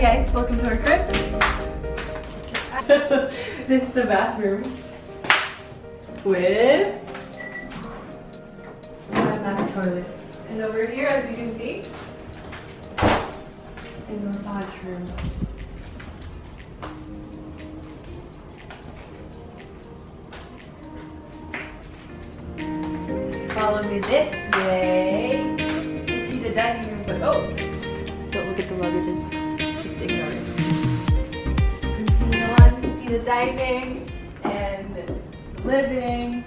guys, welcome to our crib. This is the bathroom with a automatic toilet. And over here, as you can see, is a massage room. Follow me this way. You can see the dining room, but oh, don't look at the luggages. Just ignore it. Continue on to see the dining and the living.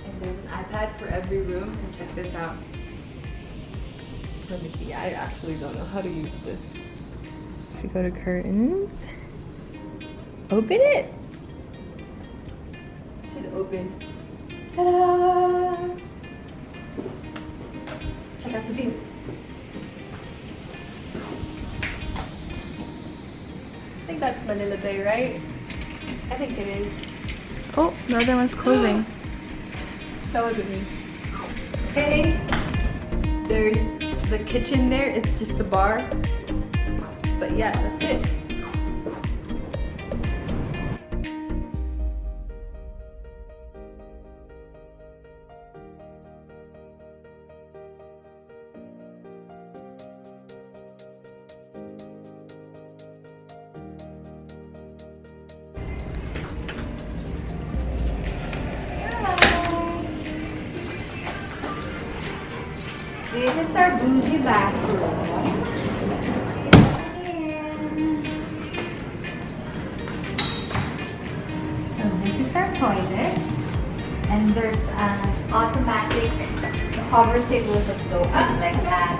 And there's an iPad for every room. And check this out. Let me see. I actually don't know how to use this. If you go to curtains, open it. Should open. Ta-da! Check out the view. I think that's Manila Bay, right? I think it is. Oh, the other one's closing. That wasn't me. Okay. There's the kitchen there. It's just the bar. But yeah, that's it. This is our bougie bathroom. So this is our toilet, and there's an automatic, the hover seat will just go up like that.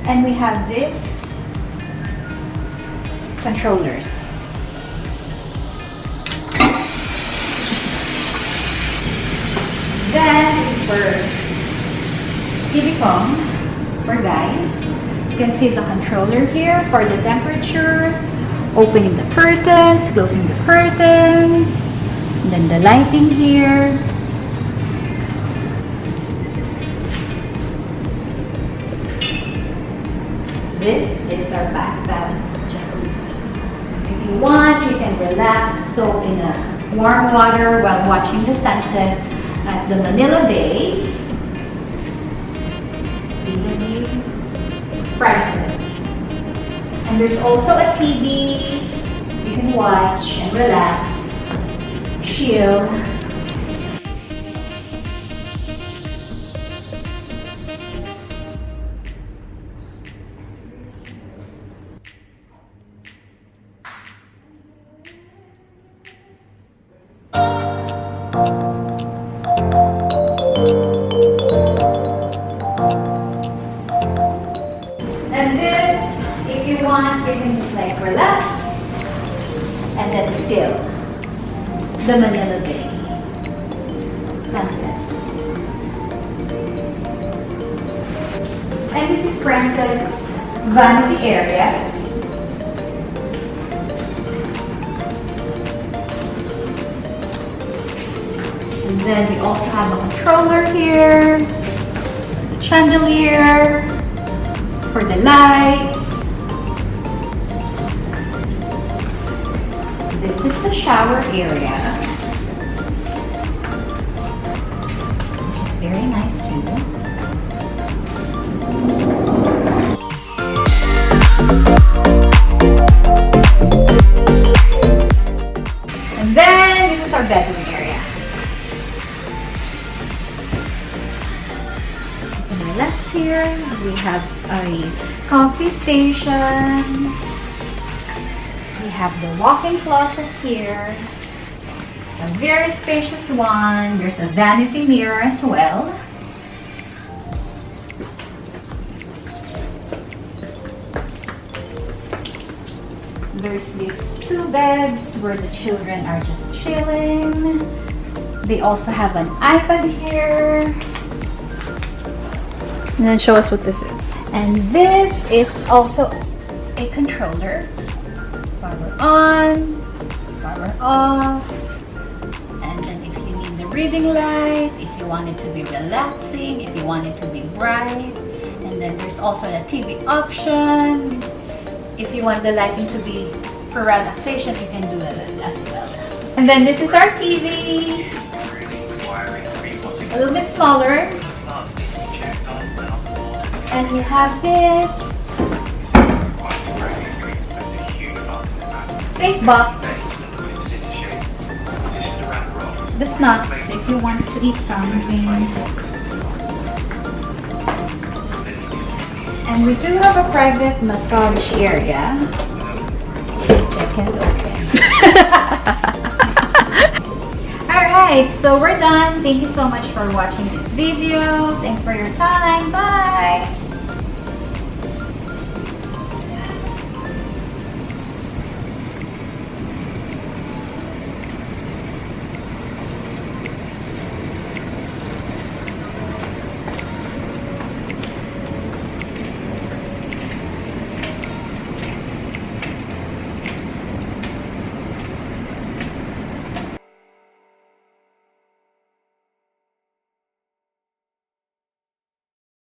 And we have this controllers. Then for TV-com for guys. You can see the controller here for the temperature, opening the curtains, closing the curtains, and then the lighting here. This is our bathtub jacuzzi. If you want, you can relax, soak in a warm water while watching the sunset at the Manila Bay. Priceless. And there's also a TV you can watch and relax, chill. And this, if you want, you can just like relax and then still the Manila Bay sunset. And this is Princess vanity area. And then we also have a controller here, the chandelier for the lights. This is the shower area, which is very nice too. And then this is our bedroom area. You can relax here. We have a coffee station. We have the walk-in closet here. A very spacious one. There's a vanity mirror as well. There's these two beds where the children are just chilling. They also have an iPad here. And then show us what this is. And this is also a controller. Power on, power off. And then if you need reading light, if you want it to be relaxing, if you want it to be bright. And then there's also the TV option. If you want the lighting to be for relaxation, you can do it as well. And then this is our TV. A little bit smaller. And you have this safe box. The snacks if you want to eat something. And we do have a private massage area, which I can't open. Alright, so we're done. Thank you so much for watching this video. Thanks for your time. Bye!